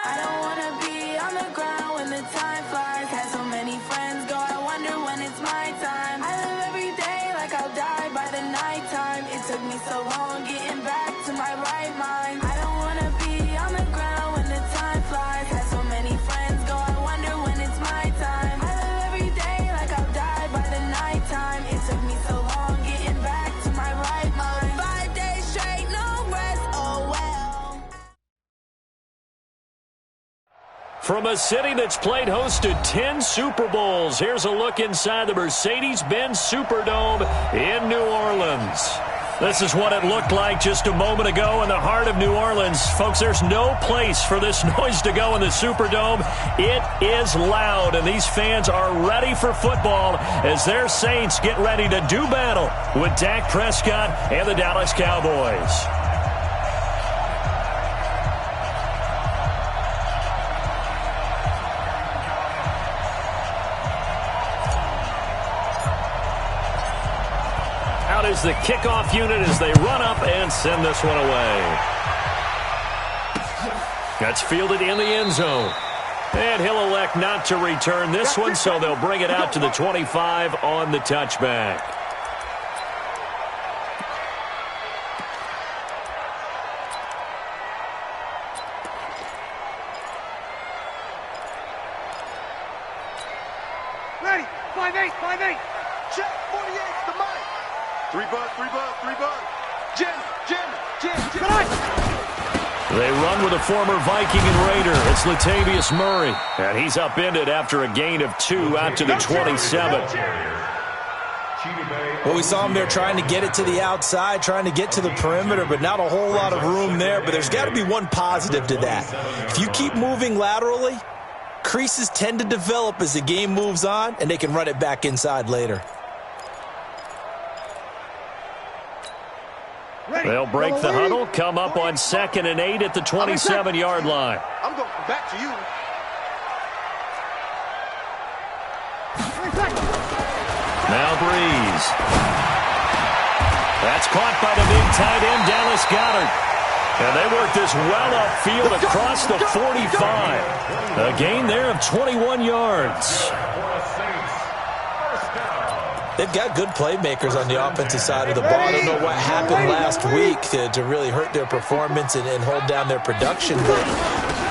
I don't wanna be on the ground when the time flies. Had so many friends go, I wonder when it's my time. I live every day like I'll die by the nighttime. It took me so long getting back to my right mind. I don't wanna be on the ground when the time flies. Had so many friends go, I wonder when it's my time. I live every day like I'll die by the nighttime. It took me so long getting back to my right mind. 5 days straight, no rest, oh well. From a city that's played host to 10 Super Bowls, here's a look inside the Mercedes-Benz Superdome in New Orleans. This is what it looked like just a moment ago in the heart of New Orleans. Folks, there's no place for this noise to go in the Superdome. It is loud, and these fans are ready for football as their Saints get ready to do battle with Dak Prescott and the Dallas Cowboys. Out is the kickoff unit as they run up and send this one away. That's fielded in the end zone. And he'll elect not to return this one, so they'll bring it out to the 25 on the touchback. Ready, 5-8, 5-8. Check, 48, the mic. 3 bug, 3 bug, 3 bug. Jim. They run with a former Viking and Raider. It's Latavius Murray. And he's upended after a gain of 2 out to the 27. Well, we saw him there trying to get it to the outside, trying to get to the perimeter, but not a whole lot of room there. But there's got to be one positive to that. If you keep moving laterally, creases tend to develop as the game moves on, and they can run it back inside later. They'll break the huddle, come up on 2nd and 8 at the 27-yard line. I'm going back to you. Now Breeze. That's caught by the big tight end, Dallas Goedert. And they work this well upfield across the 45. A gain there of 21 yards. They've got good playmakers on the offensive side of the ball. I don't know what happened last week to really hurt their performance and hold down their production, but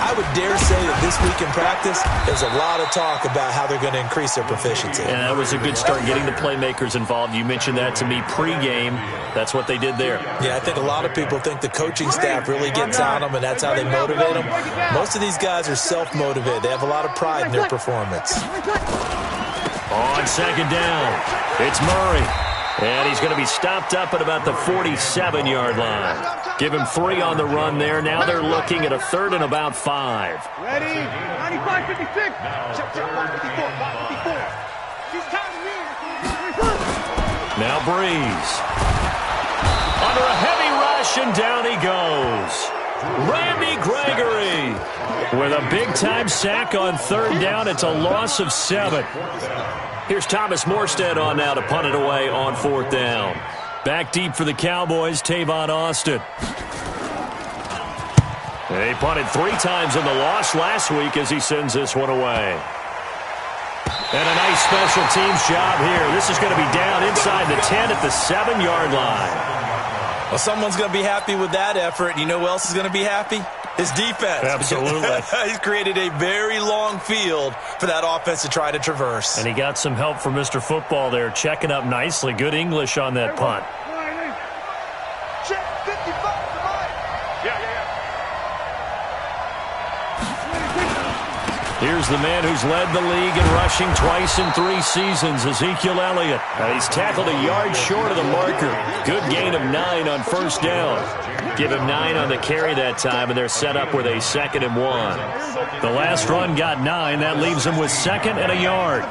I would dare say that this week in practice, there's a lot of talk about how they're going to increase their proficiency. And that was a good start, getting the playmakers involved. You mentioned that to me pregame. That's what they did there. Yeah, I think a lot of people think the coaching staff really gets on them, and that's how they motivate them. Most of these guys are self-motivated. They have a lot of pride in their performance. On 2nd down, it's Murray. And he's going to be stopped up at about the 47-yard line. Give him 3 on the run there. Now they're looking at a 3rd and about 5. Ready? 95, 56. Check, 54, 54. She's counting in. Now Breeze. Under a heavy rush, and down he goes. Randy Gregory with a big-time sack on 3rd down. It's a loss of 7. Here's Thomas Morstead on now to punt it away on 4th down. Back deep for the Cowboys, Tavon Austin. They punted 3 times in the loss last week as he sends this one away. And a nice special teams job here. This is going to be down inside the 10 at the 7-yard line. Well, someone's going to be happy with that effort. You know who else is going to be happy? His defense. Absolutely. He's created a very long field for that offense to try to traverse. And he got some help from Mr. Football there, checking up nicely. Good English on that punt. Check, 55. Here's the man who's led the league in rushing twice in 3 seasons, Ezekiel Elliott. He's tackled a yard short of the marker. Good gain of 9 on 1st down. Give him 9 on the carry that time, and they're set up with a 2nd and 1. The last run got 9. That leaves him with 2nd and a yard.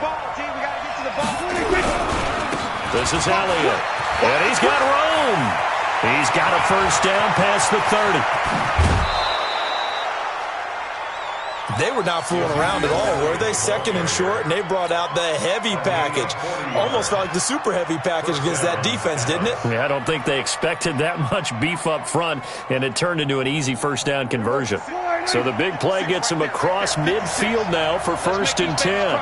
This is Elliott, and he's got room. He's got a 1st down past the 30. They were not fooling around at all, were they? 2nd and short, and they brought out the heavy package. Almost felt like the super heavy package against that defense, didn't it? Yeah, I don't think they expected that much beef up front, and it turned into an easy 1st down conversion. So the big play gets him across midfield now for 1st and 10.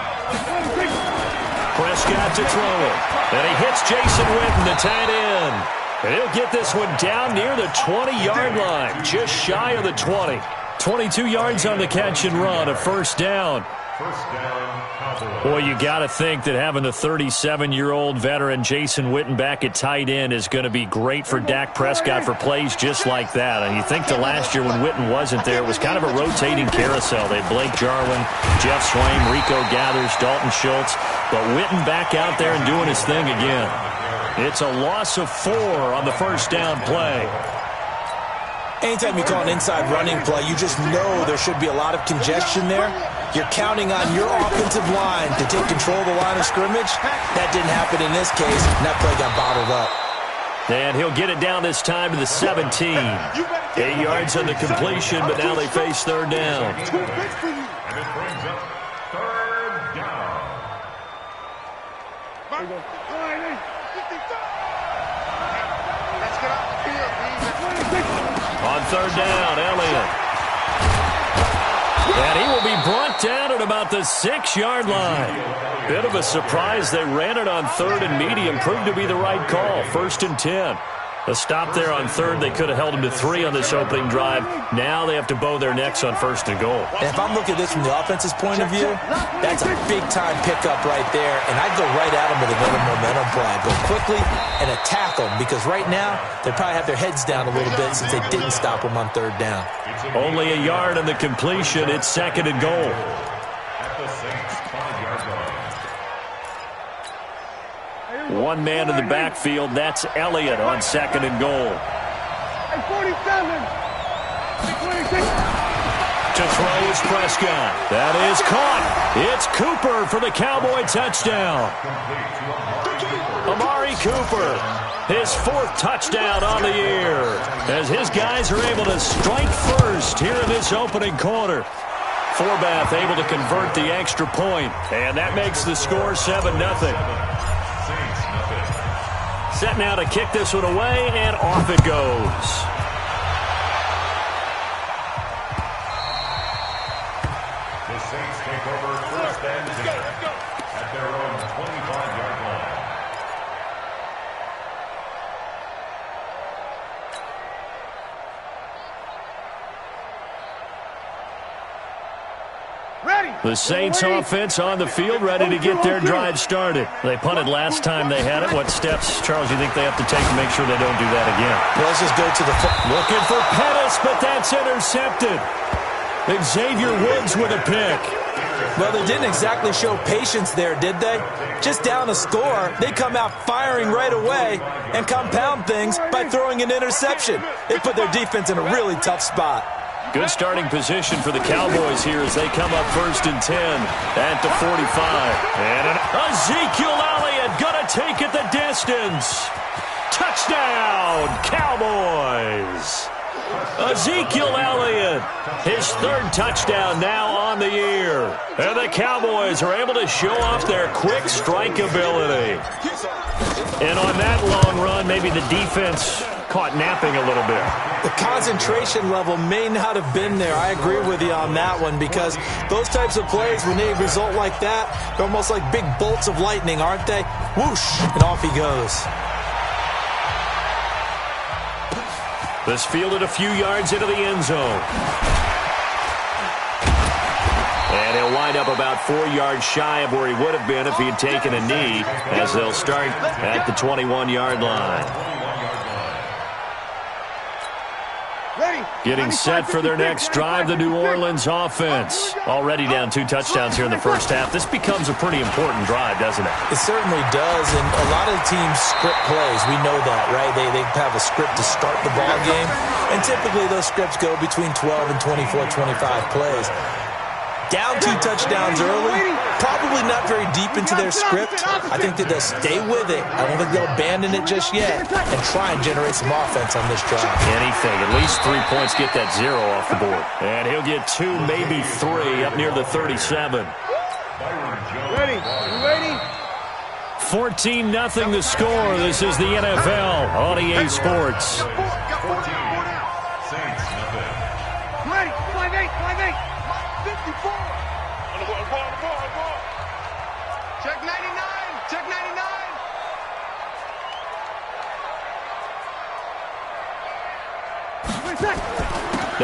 Prescott to throw it. And he hits Jason Witten, the tight end. And he'll get this one down near the 20-yard line, just shy of the 20. 22 yards on the catch and run, a 1st down. Boy, you got to think that having the 37-year-old veteran Jason Witten back at tight end is going to be great for Dak Prescott for plays just like that. And you think to last year when Witten wasn't there, it was kind of a rotating carousel. They had Blake Jarwin, Jeff Swaim, Rico Gathers, Dalton Schultz. But Witten back out there and doing his thing again. It's a loss of 4 on the 1st down play. Anytime you call an inside running play, you just know there should be a lot of congestion there. You're counting on your offensive line to take control of the line of scrimmage. That didn't happen in this case, and that play got bottled up. And he'll get it down this time to the 17. 8 yards on the completion, but now they face 3rd down. And it brings up 3rd down. Let's get off the field. On 3rd down, Elliott. And he will be brought down at about the 6-yard line. Bit of a surprise. They ran it on 3rd and medium. Proved to be the right call. 1st and 10. A stop there on 3rd. They could have held him to 3 on this opening drive. Now they have to bow their necks on 1st and goal. And if I'm looking at this from the offense's point of view, that's a big-time pickup right there. And I'd go right at him with another momentum play. I'd go quickly and attack them because right now they probably have their heads down a little bit since they didn't stop them on 3rd down. Only a yard on the completion. It's 2nd and goal. At the Saints' 5-yard line. One man in the backfield. That's Elliott on 2nd and goal. To throw is Prescott. That is caught. It's Cooper for the Cowboy touchdown. Amari Cooper, his 4th touchdown on the year, as his guys are able to strike first here in this opening quarter. Forbath able to convert the extra point, and that makes the score 7-0. Set now to kick this one away, and off it goes. The Saints take over 1st and 10 at their own 25-yard line. The Saints offense on the field, ready to get their drive started. They punted last time they had it. What steps, Charles, you think they have to take to make sure they don't do that again? Well, let's just go to the looking for Pettis, but that's intercepted. Xavier Woods with a pick. Well, they didn't exactly show patience there, did they? Just down a score, they come out firing right away and compound things by throwing an interception. They put their defense in a really tough spot. Good starting position for the Cowboys here as they come up 1st and 10 at the 45. And Ezekiel Elliott gonna take it the distance. Touchdown, Cowboys. Ezekiel Elliott, his 3rd touchdown now on the year. And the Cowboys are able to show off their quick strike ability. And on that long run, maybe the defense caught napping a little bit. The concentration level may not have been there. I agree with you on that one because those types of plays, when they result like that, they're almost like big bolts of lightning, aren't they? Whoosh, and off he goes. This fielded a few yards into the end zone. And he'll wind up about 4 yards shy of where he would have been if he had taken a knee, as they'll start at the 21-yard line. Getting set for their next drive, the New Orleans offense. Already down 2 touchdowns here in the first half. This becomes a pretty important drive, doesn't it? It certainly does, and a lot of teams script plays. We know that, right? They have a script to start the ball game, and typically those scripts go between 12 and 24, 25 plays. Down 2 touchdowns early, probably not very deep into their script. I think that they'll stay with it. I don't think they'll abandon it just yet and try and generate some offense on this drive. Anything, at least 3 points, get that 0 off the board. And he'll get 2, maybe 3 up near the 37. Ready? You ready? 14-0 the score. This is the NFL on EA Sports. Saints, nothing. Ready? 5-8.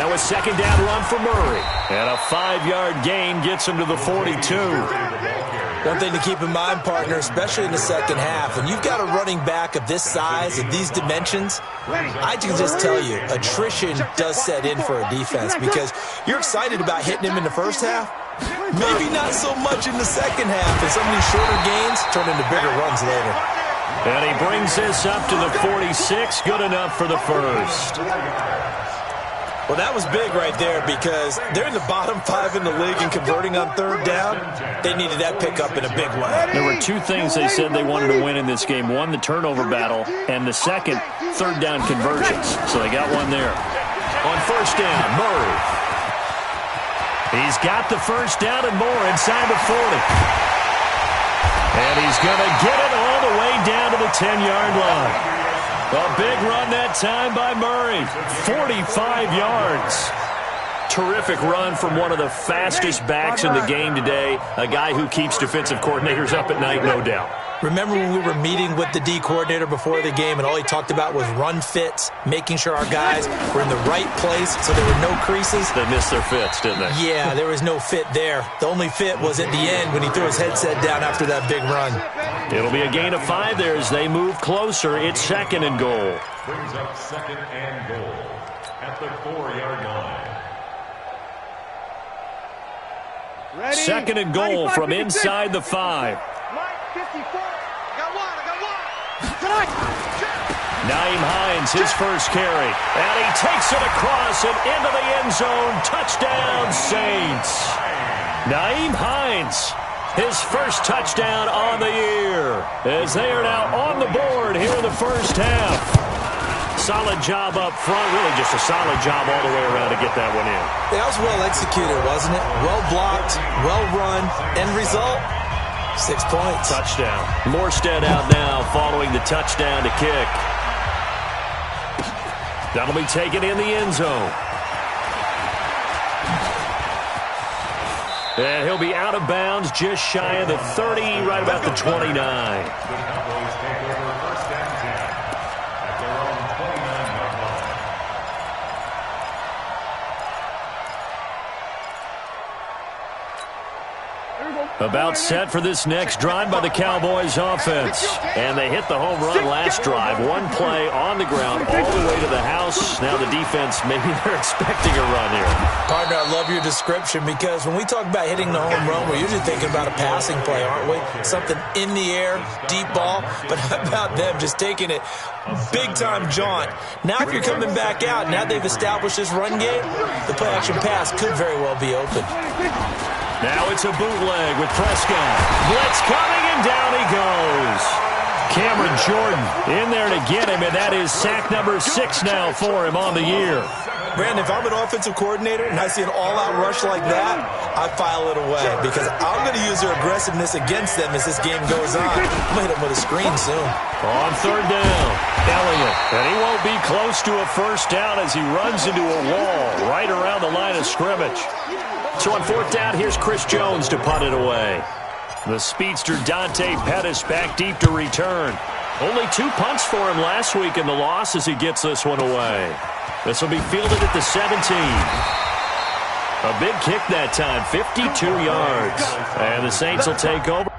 Now a second down run for Murray. And a 5-yard gain gets him to the 42. One thing to keep in mind, partner, especially in the second half, when you've got a running back of this size and these dimensions, I can just tell you, attrition does set in for a defense because you're excited about hitting him in the first half. Maybe not so much in the second half, and some of these shorter gains turn into bigger runs later. And he brings this up to the 46, good enough for the first. Well, that was big right there because they're in the bottom 5 in the league and converting on third down. They needed that pickup in a big way. There were 2 things they said they wanted to win in this game. One, the turnover battle, and the second, third down conversions. So they got one there. On first down, Murray. He's got the first down and more inside the 40. And he's going to get it all the way down to the 10-yard line. A big run that time by Murray. 45 yards. Terrific run from one of the fastest backs in the game today. A guy who keeps defensive coordinators up at night, no doubt. Remember when we were meeting with the D coordinator before the game and all he talked about was run fits, making sure our guys were in the right place so there were no creases? They missed their fits, didn't they? Yeah, there was no fit there. The only fit was at the end when he threw his headset down after that big run. It'll be a gain of 5 there as they move closer. It's second and goal. Brings up second and goal at the 4-yard line. Ready? Second and goal from inside the 5. Nyheim Hines, his first carry. And he takes it across and into the end zone. Touchdown, Saints. Nyheim Hines, his first touchdown on the year, as they are now on the board here in the first half. Solid job up front, really just a solid job all the way around to get that one in. That was well executed, wasn't it? Well blocked, well run. End result, 6 points. Touchdown. Morstead out now following the touchdown to kick. That'll be taken in the end zone. And he'll be out of bounds just shy of the 30, right about the 29. The Cowboys take over first and 10 at their own 29-yard line. About set for this next drive by the Cowboys offense. And they hit the home run last drive. One play on the ground all the way to the house. Now the defense, maybe they're expecting a run here. Partner, I love your description because when we talk about hitting the home run, we're usually thinking about a passing play, aren't we? Something in the air, deep ball. But how about them just taking it big-time jaunt? Now if you're coming back out, now they've established this run game, the play-action pass could very well be open. Now it's a bootleg with Prescott. Blitz coming, and down he goes. Cameron Jordan in there to get him, and that is sack number 6 now for him on the year. Brandon, if I'm an offensive coordinator and I see an all-out rush like that, I file it away because I'm going to use their aggressiveness against them as this game goes on. I'm going to hit them with a screen soon. On third down, Elliott. And he won't be close to a first down as he runs into a wall right around the line of scrimmage. So on fourth down, here's Chris Jones to punt it away. The speedster Dante Pettis back deep to return. Only 2 punts for him last week in the loss as he gets this one away. This will be fielded at the 17. A big kick that time, 52 yards. And the Saints will take over.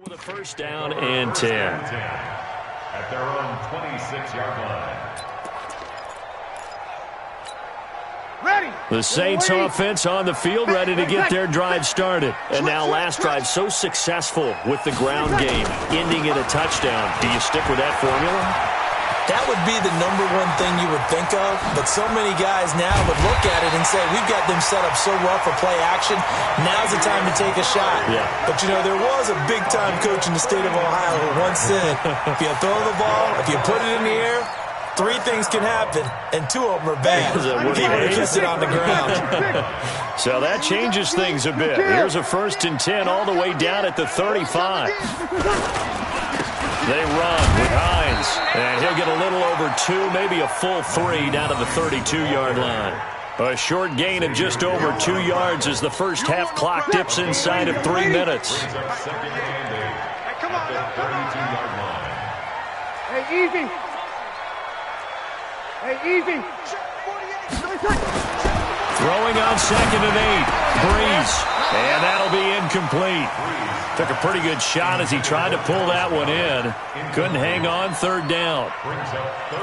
With a first down and 10. At their own 26-yard line. The Saints offense on the field, ready to get their drive started. And now last drive so successful with the ground game, ending in a touchdown. Do you stick with that formula? That would be the number one thing you would think of, but so many guys now would look at it and say, we've got them set up so well for play action, now's the time to take a shot. Yeah. But, you know, there was a big-time coach in the state of Ohio who once said, if you throw the ball, if you put it in the air, Three things can happen, and two of them are bad. He would have kissed it on the ground. So that changes things a bit. Here's a 1st and 10 all the way down at the 35. They run with Hines, and he'll get a little over 2, maybe a full 3 down to the 32-yard line. A short gain of just over 2 yards as the first half clock dips inside of 3 minutes. Hey, easy. Hey, easy. Throwing on 2nd and 8. Breeze. And that'll be incomplete. Took a pretty good shot as he tried to pull that one in. Couldn't hang on 3rd down.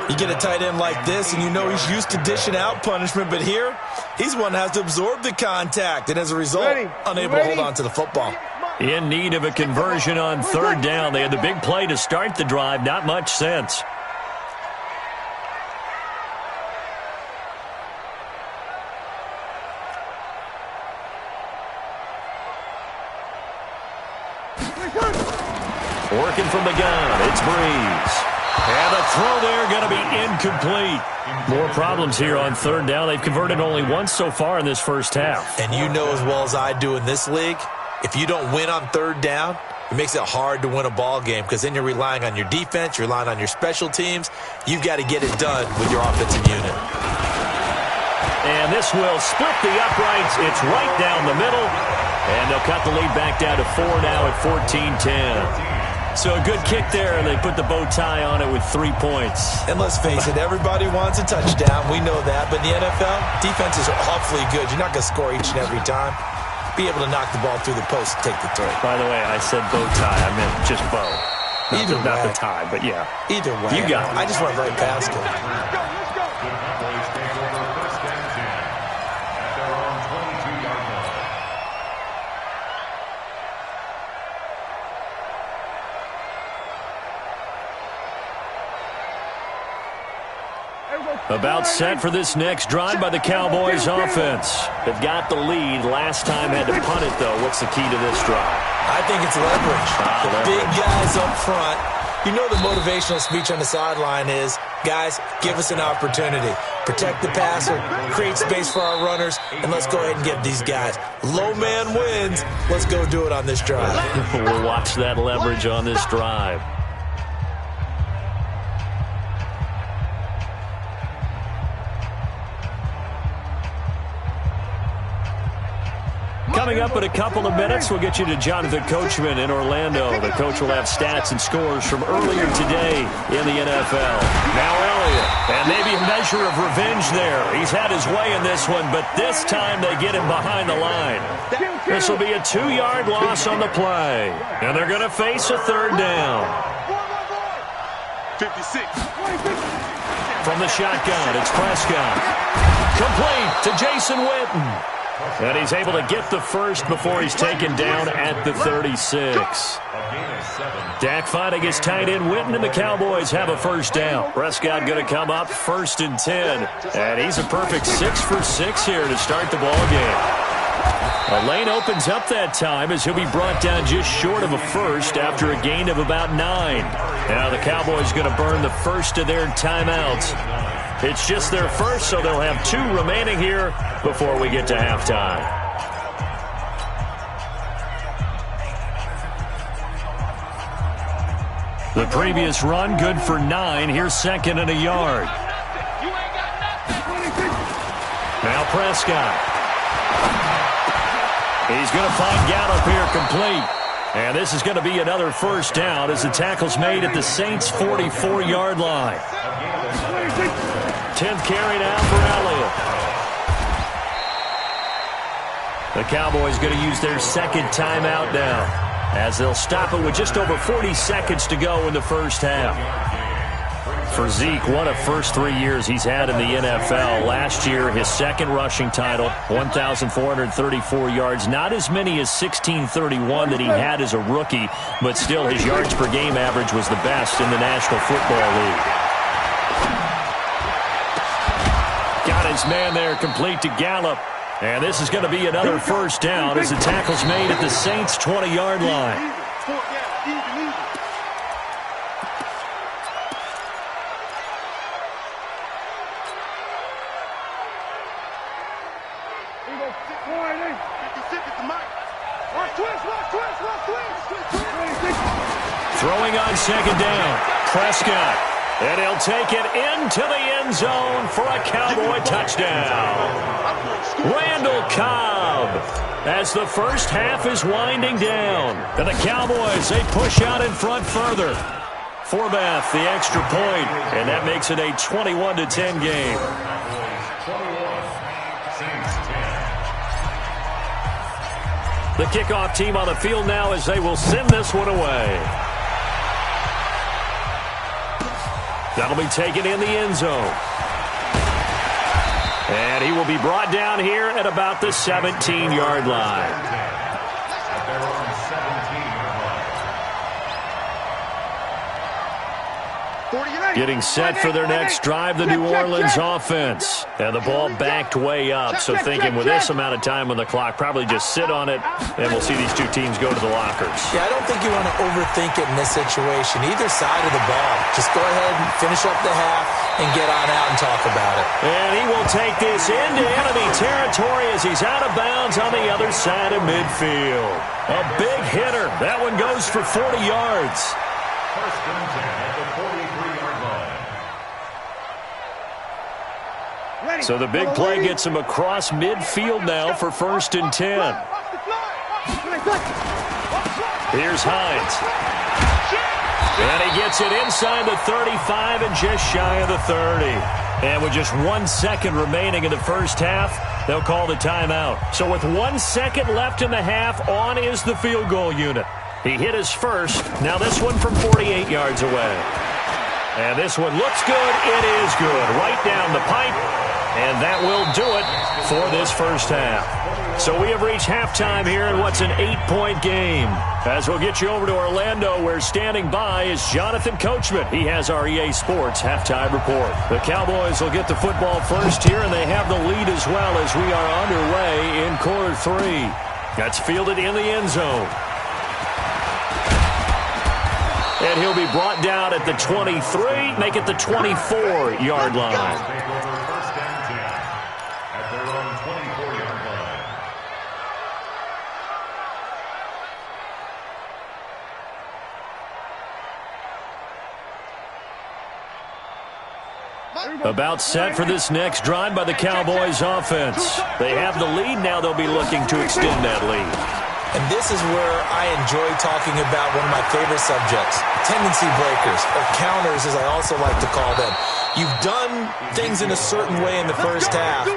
You get a tight end like this, and you know he's used to dishing out punishment, but here, he's one that has to absorb the contact, and as a result, unable to hold on to the football. In need of a conversion on 3rd down. They had the big play to start the drive. Not much sense. Working from the gun, it's Breeze. And the throw there going to be incomplete. More problems here on 3rd down. They've converted only once so far in this first half. And you know as well as I do in this league, if you don't win on 3rd down, it makes it hard to win a ball game because then you're relying on your defense, you're relying on your special teams. You've got to get it done with your offensive unit. And this will split the uprights. It's right down the middle. And they'll cut the lead back down to 4 now at 14-10. So a good kick there, and they put the bow tie on it with 3 points. And let's face it, everybody wants a touchdown. We know that. But in the NFL, defenses are awfully good. You're not going to score each and every time. Be able to knock the ball through the post and take the throw. By the way, I said bow tie. I meant just bow. Not the tie, but yeah. Either way. You got it. I just went right past it. About set for this next drive by the Cowboys offense. They've got the lead. Last time had to punt it, though. What's the key to this drive? I think it's leverage. Big guys up front. You know the motivational speech on the sideline is, guys, give us an opportunity. Protect the passer, create space for our runners, and let's go ahead and get these guys. Low man wins. Let's go do it on this drive. We'll watch that leverage on this drive. Coming up in a couple of minutes, we'll get you to Jonathan Coachman in Orlando. The coach will have stats and scores from earlier today in the NFL. Now Elliott, and maybe a measure of revenge there. He's had his way in this one, but this time they get him behind the line. This will be a 2-yard loss on the play, and they're going to face a 3rd down. 56. From the shotgun, it's Prescott. Complete to Jason Witten. And he's able to get the first before he's taken down at the 36. Dak finding his tight end Witten, and the Cowboys have a 1st down. Prescott going to come up 1st and 10. And he's a perfect 6 for 6 here to start the ball game. A lane opens up that time as he'll be brought down just short of a first after a gain of about 9. Now the Cowboys going to burn the first of their timeouts. It's just their first, so they'll have 2 remaining here before we get to halftime. The previous run, good for 9. Here's 2nd and a yard. Now Prescott. He's going to find Gallup here complete. And this is going to be another 1st down as the tackle's made at the Saints' 44-yard line. 10th carry now for Elliott. The Cowboys going to use their 2nd timeout now as they'll stop it with just over 40 seconds to go in the first half. For Zeke, what a first 3 years he's had in the NFL. Last year, his 2nd rushing title, 1,434 yards. Not as many as 1,631 that he had as a rookie, but still his yards per game average was the best in the National Football League. Got his man there complete to Gallup. And this is going to be another 1st down as the tackle's made at the Saints' 20-yard line. Throwing on second down. Prescott. And he'll take it into the end zone for a Cowboy touchdown. Randall Cobb, as the first half is winding down. And the Cowboys, they push out in front further. Forbath, the extra point, and that makes it a 21-10 game. The kickoff team on the field now as they will send this one away. That'll be taken in the end zone. And he will be brought down here at about the 17-yard line. Getting set for their next drive, the New Orleans offense. And the ball backed way up, so thinking with this amount of time on the clock, probably just sit on it, and we'll see these two teams go to the lockers. Yeah, I don't think you want to overthink it in this situation, either side of the ball. Just go ahead and finish up the half and get on out and talk about it. And he will take this into enemy territory as he's out of bounds on the other side of midfield. A big hitter. That one goes for 40 yards. First and 10 at the 43-yard line. So the big play gets him across midfield now for first and 10. Here's Hines. And he gets it inside the 35 and just shy of the 30. And with just 1 second remaining in the first half, they'll call the timeout. So with 1 second left in the half, on is the field goal unit. He hit his first. Now this one from 48 yards away. And this one looks good. It is good. Right down the pipe. And that will do it for this first half. So we have reached halftime here in what's an 8-point game. As we'll get you over to Orlando, where standing by is Jonathan Coachman. He has our EA Sports halftime report. The Cowboys will get the football first here, and they have the lead as well as we are underway in quarter 3. That's fielded in the end zone. And he'll be brought down at the 23, make it the 24-yard line. First and 10 at their own 24-yard line. About set for this next drive by the Cowboys offense. They have the lead now. They'll be looking to extend that lead. And this is where I enjoy talking about one of my favorite subjects, tendency breakers, or counters as I also like to call them. You've done things in a certain way in the first half,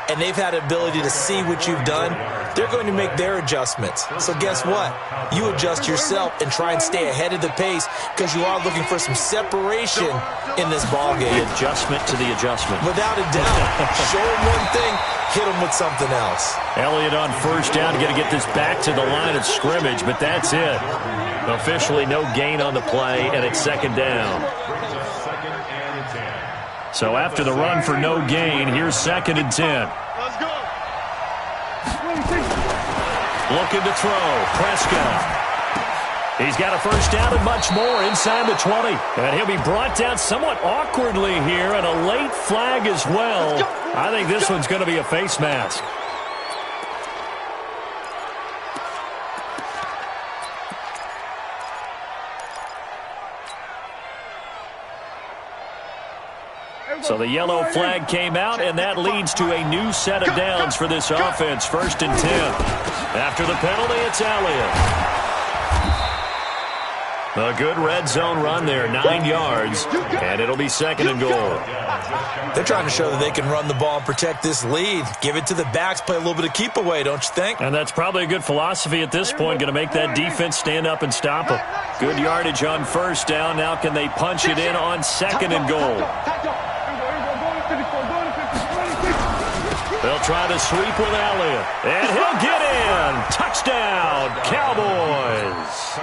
and they've had the ability to see what you've done. They're going to make their adjustments. So guess what? You adjust yourself and try and stay ahead of the pace because you are looking for some separation in this ballgame. The adjustment to the adjustment. Without a doubt. Show them one thing, hit them with something else. Elliott on first down, going to get this back to the line of scrimmage, but that's it. Officially no gain on the play, and it's second down. So after the run for no gain, here's second and 10. Looking to throw. Prescott. He's got a first down and much more inside the 20. And he'll be brought down somewhat awkwardly here, and a late flag as well. I think this one's going to be a face mask. So the yellow flag came out, and that leads to a new set of downs for this offense. First and 10. After the penalty, it's Elliott. A good red zone run there, 9 yards, and it'll be second and goal. They're trying to show that they can run the ball and protect this lead. Give it to the backs, play a little bit of keep away, don't you think? And that's probably a good philosophy at this point, going to make that defense stand up and stop them. Good yardage on first down. Now can they punch it in on second and goal? They'll try to sweep with Elliott, and he'll get in. Touchdown, Cowboys.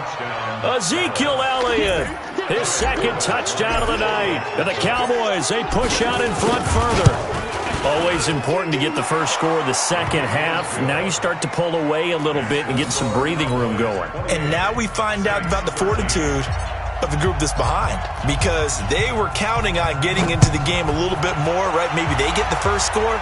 Ezekiel Elliott, his second touchdown of the night. And the Cowboys, they push out in front further. Always important to get the first score of the second half. Now you start to pull away a little bit and get some breathing room going. And now we find out about the fortitude of the group that's behind, because they were counting on getting into the game a little bit more, right? Maybe they get the first score.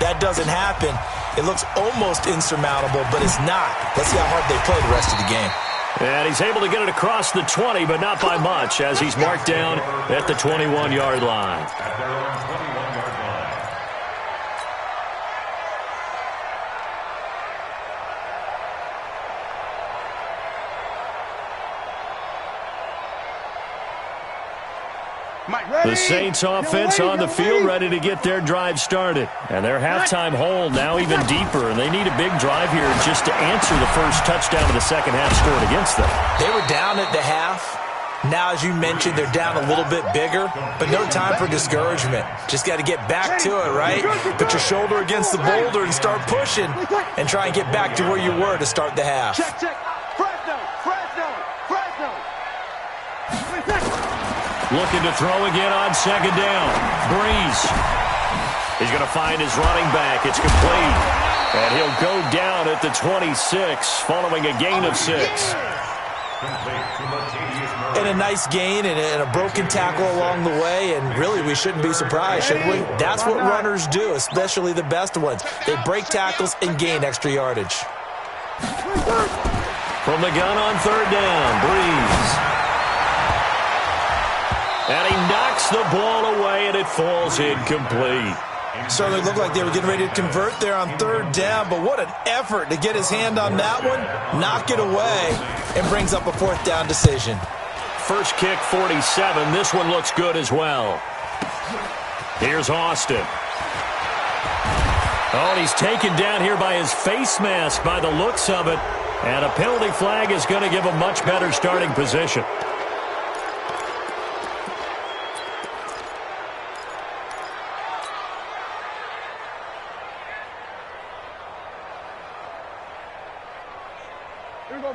That doesn't happen. It looks almost insurmountable, but it's not. Let's see how hard they play the rest of the game. And he's able to get it across the 20, but not by much, as he's marked down at the 21-yard line. At their own 21-yard line. The Saints offense on the field, ready to get their drive started. And their halftime hole now even deeper, and they need a big drive here just to answer the first touchdown of the second half scored against them. They were down at the half. Now, as you mentioned, they're down a little bit bigger, but no time for discouragement. Just got to get back to it, right? Put your shoulder against the boulder and start pushing and try and get back to where you were to start the half. Check. Looking to throw again on second down. Breeze. He's going to find his running back. It's complete. And he'll go down at the 26 following a gain of 6. And a nice gain and a broken tackle along the way, and really we shouldn't be surprised, should we? That's what runners do, especially the best ones. They break tackles and gain extra yardage. From the gun on third down, Breeze. And he knocks the ball away, and it falls incomplete. Certainly looked like they were getting ready to convert there on third down, but what an effort to get his hand on that one, knock it away, and brings up a fourth down decision. First kick, 47. This one looks good as well. Here's Austin. Oh, and he's taken down here by his face mask by the looks of it, and a penalty flag is going to give a much better starting position.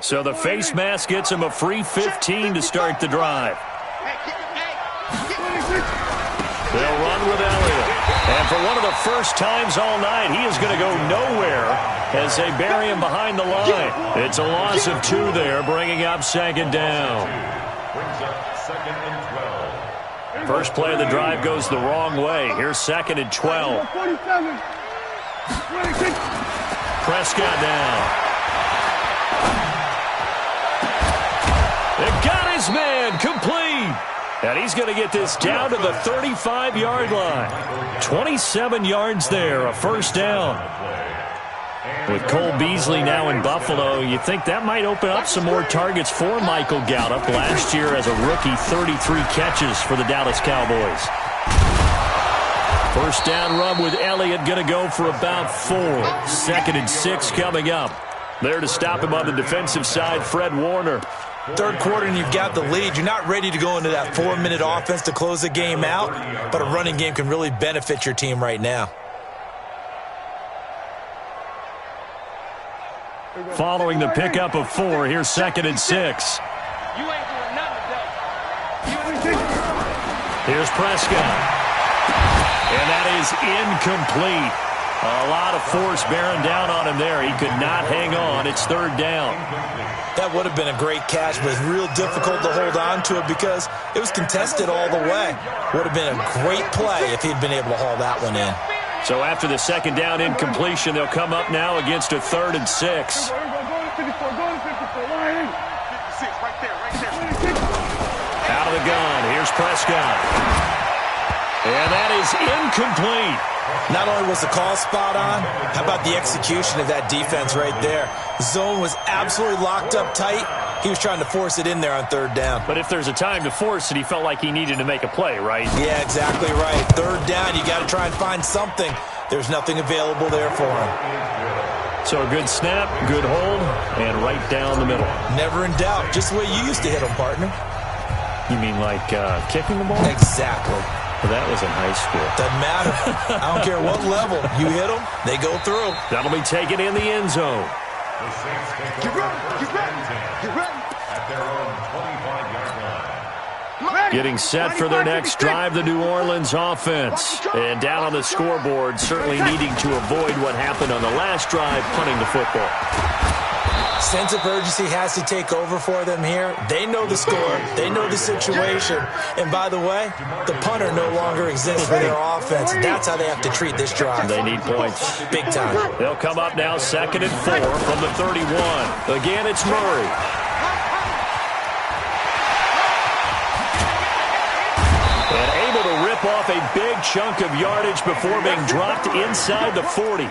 So the face mask gets him a free 15 to start the drive. They'll run with Elliott. And for one of the first times all night, he is going to go nowhere as they bury him behind the line. It's a loss of 2 there, bringing up second down. Brings up second and 12. First play of the drive goes the wrong way. Here's second and 12. Prescott down. They got his man complete. And he's going to get this down to the 35-yard line. 27 yards there, a first down. With Cole Beasley now in Buffalo, you think that might open up some more targets for Michael Gallup. Last year as a rookie, 33 catches for the Dallas Cowboys. First down run with Elliott, going to go for about 4. Second and 6 coming up. There to stop him on the defensive side, Fred Warner. Third quarter and you've got the lead. You're not ready to go into that 4-minute offense to close the game out, but a running game can really benefit your team right now. Following the pickup of 4, here's second and 6. You ain't doing nothing today. Here's Prescott. And that is incomplete. A lot of force bearing down on him there. He could not hang on. It's third down. That would have been a great catch, but it's real difficult to hold on to it because it was contested all the way. Would have been a great play if he'd been able to haul that one in. So after the second down incompletion, they'll come up now against a 3rd and 6. Out of the gun, here's Prescott. And that is incomplete. Not only was the call spot on, how about the execution of that defense right there? Zone was absolutely locked up tight. He was trying to force it in there on third down. But if there's a time to force it, he felt like he needed to make a play, right? Yeah, exactly right. Third down, you got to try and find something. There's nothing available there for him. So a good snap, good hold, and right down the middle. Never in doubt. Just the way you used to hit them, partner. You mean like kicking the ball? Exactly. Well, that was in high school. Doesn't matter. I don't care what level. You hit them, they go through. That'll be taken in the end zone. The Saints take over first and 10 at their own 25-yard line. Getting set for their next drive, the New Orleans offense. And down on the scoreboard, certainly needing to avoid what happened on the last drive, punting the football. Sense of urgency has to take over for them here. They know the score. They know the situation. And by the way, the punter no longer exists for their offense. That's how they have to treat this drive. They need points. Big time. They'll come up now 2nd and 4 from the 31. Again, it's Murray. And able to rip off a big chunk of yardage before being dropped inside the 40.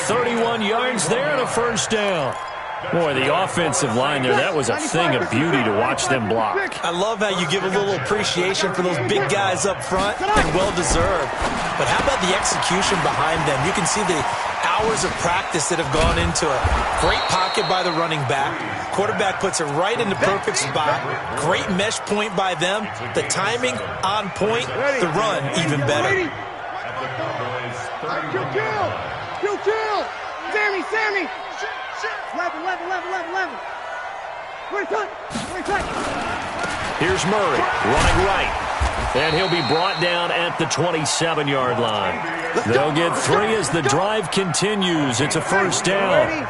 31 yards there and a first down. Boy, the offensive line there, that was a thing of beauty to watch them block. I love how you give a little appreciation for those big guys up front, and well-deserved. But how about the execution behind them? You can see the hours of practice that have gone into it. Great pocket by the running back. Quarterback puts it right in the perfect spot. Great mesh point by them. The timing on point. The run even better. Kill! Sammy! Level. Here's Murray running right. And he'll be brought down at the 27-yard line. They'll get 3 as the drive continues. It's a first down.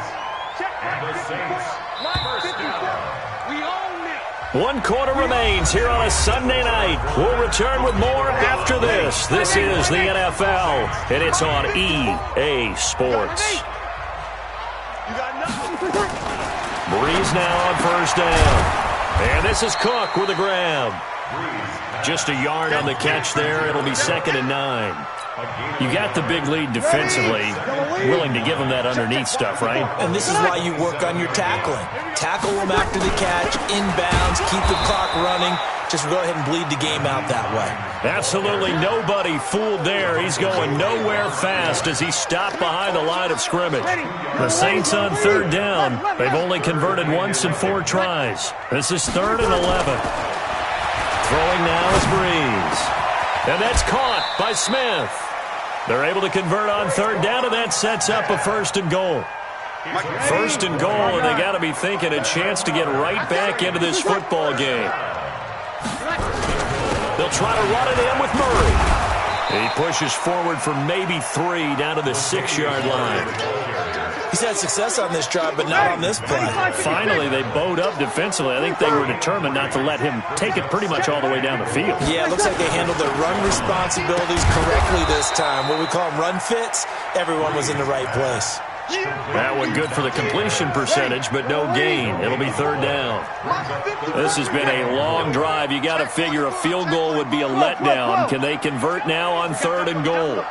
One quarter remains here on a Sunday night. We'll return with more after this. This is the NFL, and it's on EA Sports. Breeze now on first down. And this is Cook with a grab. Just a yard on the catch there. It'll be 2nd and 9. You got the big lead defensively. Willing to give them that underneath stuff, right? And this is why you work on your tackling. Tackle them after the catch, inbounds, keep the clock running. Just go ahead and bleed the game out that way. Absolutely nobody fooled there. He's going nowhere fast as he stopped behind the line of scrimmage. The Saints on 3rd down. They've only converted once in 4 tries. This is 3rd and 11. Throwing now is Breeze. And that's caught by Smith. They're able to convert on 3rd down, and that sets up a 1st and goal. 1st and goal, and they got to be thinking a chance to get right back into this football game. They'll try to run it in with Murray. He pushes forward for maybe 3 down to the 6-yard line. He's had success on this drive, but not on this play. Finally, they bowed up defensively. I think they were determined not to let him take it pretty much all the way down the field. Yeah, it looks like they handled their run responsibilities correctly this time. What we call them run fits, everyone was in the right place. That one good for the completion percentage, but no gain. It'll be 3rd down. This has been a long drive. You got to figure a field goal would be a letdown. Can they convert now on 3rd and goal?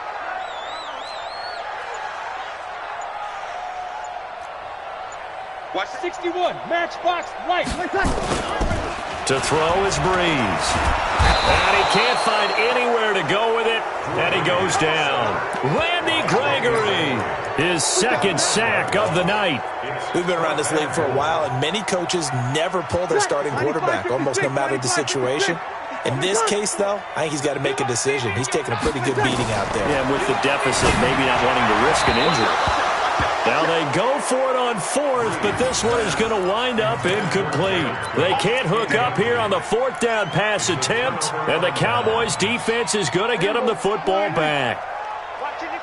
Watch 61. Matchbox light. To throw is Breeze. And he can't find anywhere to go with it. And he goes down. Randy Gregory, his 2nd sack of the night. We've been around this league for a while, and many coaches never pull their starting quarterback, almost no matter the situation. In this case, though, I think he's got to make a decision. He's taking a pretty good beating out there. Yeah, with the deficit, maybe not wanting to risk an injury. Now they go for it on 4th, but this one is going to wind up incomplete. They can't hook up here on the 4th down pass attempt, and the Cowboys defense is going to get them the football back.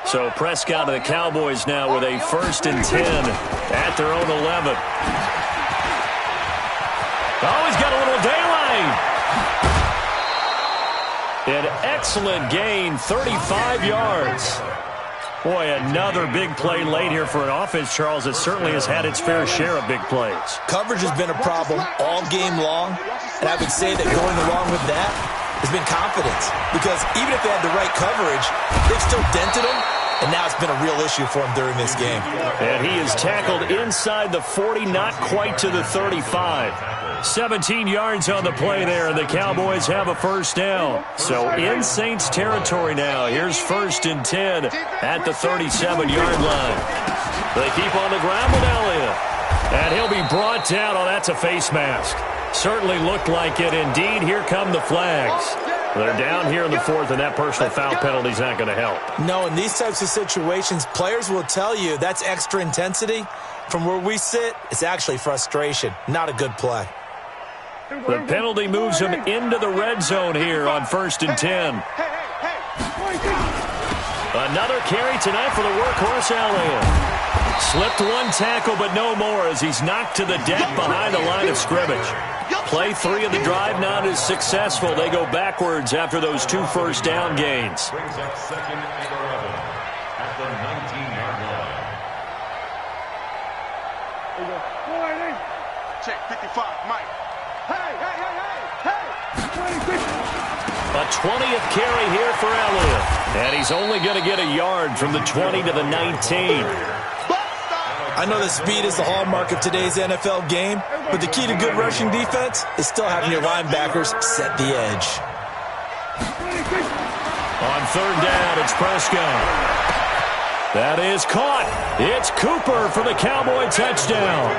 So Prescott and the Cowboys now with a 1st and 10 at their own 11. Oh, he's got a little daylight. An excellent gain, 35 yards. Boy, another big play late here for an offense, Charles, that certainly has had its fair share of big plays. Coverage has been a problem all game long, and I would say that going along with that has been confidence. Because even if they had the right coverage, they've still dented them, and now it's been a real issue for him during this game. And he is tackled inside the 40, not quite to the 35. 17 yards on the play there, and the Cowboys have a 1st down. So in Saints territory now. Here's 1st and 10 at the 37-yard line. They keep on the ground with Elliott. And he'll be brought down. Oh, that's a face mask. Certainly looked like it. Indeed, here come the flags. They're down here in the 4th, and that personal foul penalty is not going to help. No, in these types of situations, players will tell you that's extra intensity. From where we sit, it's actually frustration. Not a good play. The penalty moves him into the red zone here on 1st and 10. Another carry tonight for the workhorse Elliott. Slipped one tackle, but no more as he's knocked to the deck behind the line of scrimmage. Play 3 of the drive not as successful. They go backwards after those 2 first down gains. Brings up 2nd and 11 at the 19-yard line. Check 55, Mike. Hey, hey, hey, hey, hey. A 20th carry here for Elliott. And he's only going to get a yard from the 20 to the 19. I know that speed is the hallmark of today's NFL game, but the key to good rushing defense is still having your linebackers set the edge. On third down, it's Prescott. That is caught. It's Cooper for the Cowboy touchdown.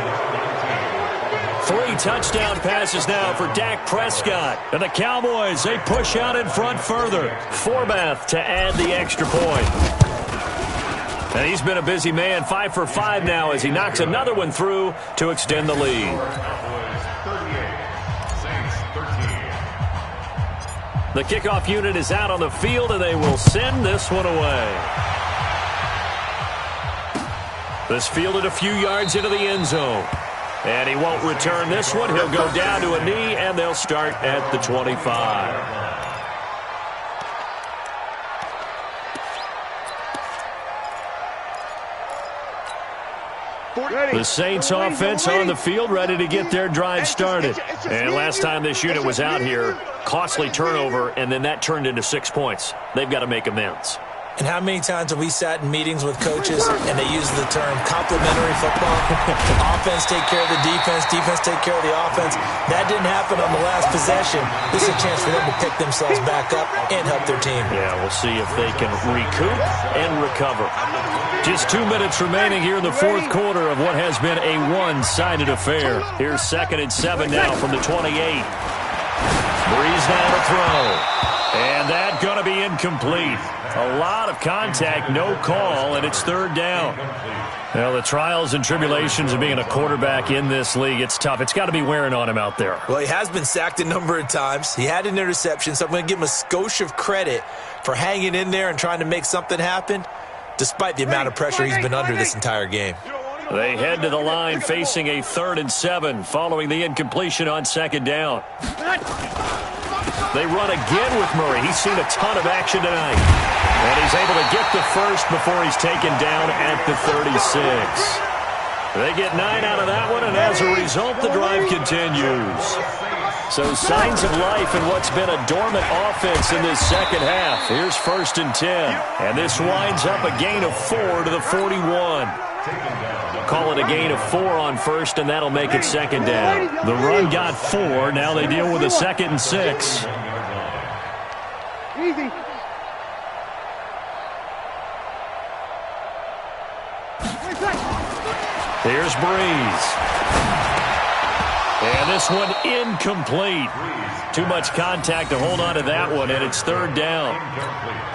3 touchdown passes now for Dak Prescott. And the Cowboys, they push out in front further. Forbath to add the extra point. And he's been a busy man, 5 for 5 now as he knocks another one through to extend the lead. The kickoff unit is out on the field, and they will send this one away. This fielded a few yards into the end zone. And he won't return this one. He'll go down to a knee, and they'll start at the 25. The Saints offense on the field, ready to get their drive started. And last time this unit was out here, costly turnover, and then that turned into 6 points. They've got to make amends. And how many times have we sat in meetings with coaches and they use the term complementary football? Offense take care of the defense, defense take care of the offense. That didn't happen on the last possession. This is a chance for them to pick themselves back up and help their team. Yeah, we'll see if they can recoup and recover. Just 2 minutes remaining here in the fourth quarter of what has been a one-sided affair. Here's 2nd and 7 now from the 28. Breeze now to throw. And that's going to be incomplete. A lot of contact, no call, and it's 3rd down. Well, the trials and tribulations of being a quarterback in this league, it's tough. It's got to be wearing on him out there. Well, he has been sacked a number of times. He had an interception, so I'm going to give him a skosh of credit for hanging in there and trying to make something happen, despite the amount of pressure he's been under this entire game. They head to the line facing a 3rd and 7 following the incompletion on 2nd down. They run again with Murray. He's seen a ton of action tonight. And he's able to get the first before he's taken down at the 36. They get 9 out of that one, and as a result, the drive continues. So signs of life in what's been a dormant offense in this second half. Here's 1st and 10. And this winds up a gain of 4 to the 41. Call it a gain of 4 on 1st, and that'll make it 2nd down. The run got 4. Now they deal with a 2nd and 6. Easy. Here's Breeze. And this one incomplete. Too much contact to hold on to that one, and it's 3rd down.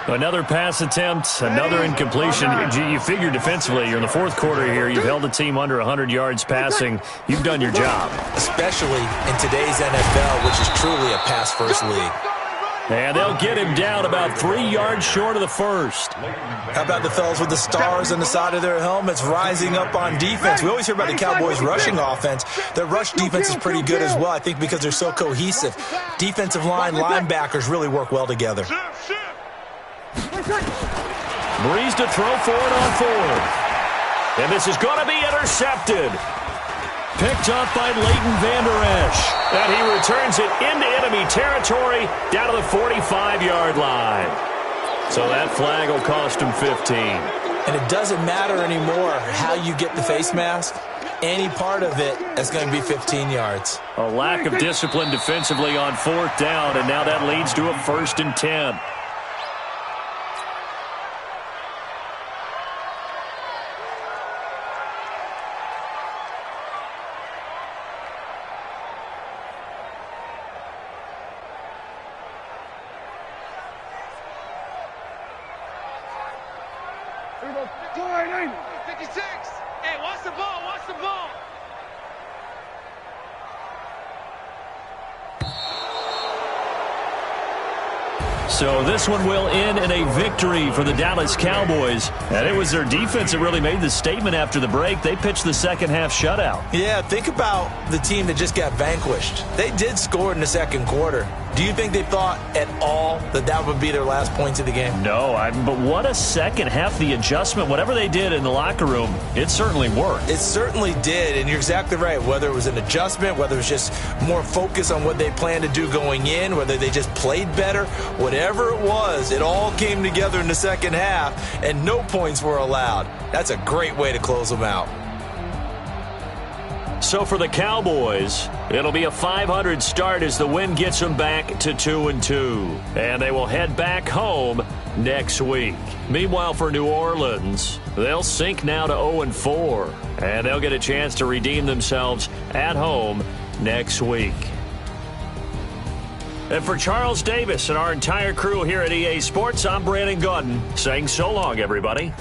Another pass attempt, another incompletion. You figure defensively, you're in the fourth quarter here. You've held the team under 100 yards passing. You've done your job. Especially in today's NFL, which is truly a pass-first league. And they'll get him down about 3 yards short of the first. How about the fellas with the stars on the side of their helmets rising up on defense? We always hear about the Cowboys' rushing offense. Their rush defense is pretty good as well, I think, because they're so cohesive. Defensive line, linebackers really work well together. Breeze to throw for it on 4th. And this is going to be intercepted. Picked up by Leighton Vander Esch. And he returns it into enemy territory down to the 45-yard line. So that flag will cost him 15. And it doesn't matter anymore how you get the face mask. Any part of it is going to be 15 yards. A lack of discipline defensively on 4th down, and now that leads to a 1st and 10. So this one will end in a victory for the Dallas Cowboys. And it was their defense that really made the statement after the break. They pitched the second half shutout. Yeah, think about the team that just got vanquished. They did score in the second quarter, Do you think they thought at all that that would be their last points of the game? No, but what a second half. The adjustment, whatever they did in the locker room, it certainly worked. It certainly did, and you're exactly right. Whether it was an adjustment, whether it was just more focus on what they planned to do going in, whether they just played better, whatever it was, it all came together in the second half, and no points were allowed. That's a great way to close them out. So for the Cowboys, it'll be a .500 start as the win gets them back to 2-2. And they will head back home next week. Meanwhile, for New Orleans, they'll sink now to 0-4. And they'll get a chance to redeem themselves at home next week. And for Charles Davis and our entire crew here at EA Sports, I'm Brandon Gaudin saying so long, everybody.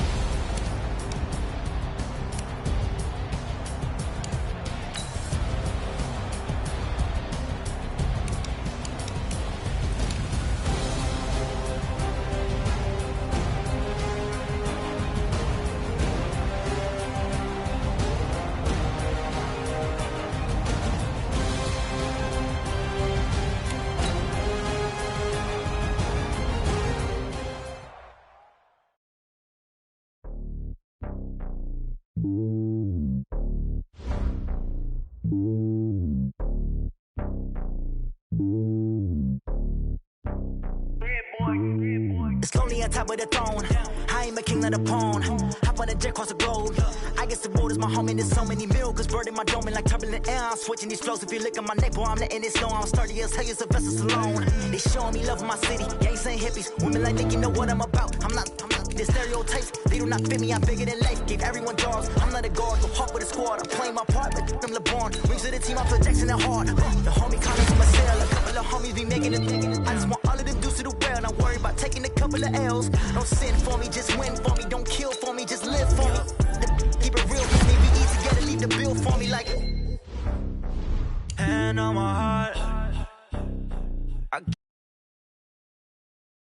It's lonely on top of the throne. I ain't a king of the pawn. Hop on a jet across the globe. I guess the road is my home and there's so many milkers birding my dome and like turbulent air. I'm switching these flows. If you look at my neck, boy, I'm letting it slow. I'm sturdy as hell, a vessel alone. They showing me love in my city. Gangs ain't hippies. Women like think you know what I'm about. I'm not the stereotypes. They do not fit me. I'm bigger than life. Gave everyone jobs. I'm not a guard. Go hawk with a squad. I'm playing my part with them LeBron. Rings to the team. I'm Phil Jackson and hard. The homie comments in my cell. A couple of homies be making it. I just want all of them dudes to do well. Not worry about taking a couple of L's. Don't sin for me, just win for me. Don't kill for me, just live for me. Keep it real for me. We eat together, leave the bill for me like. Hand on my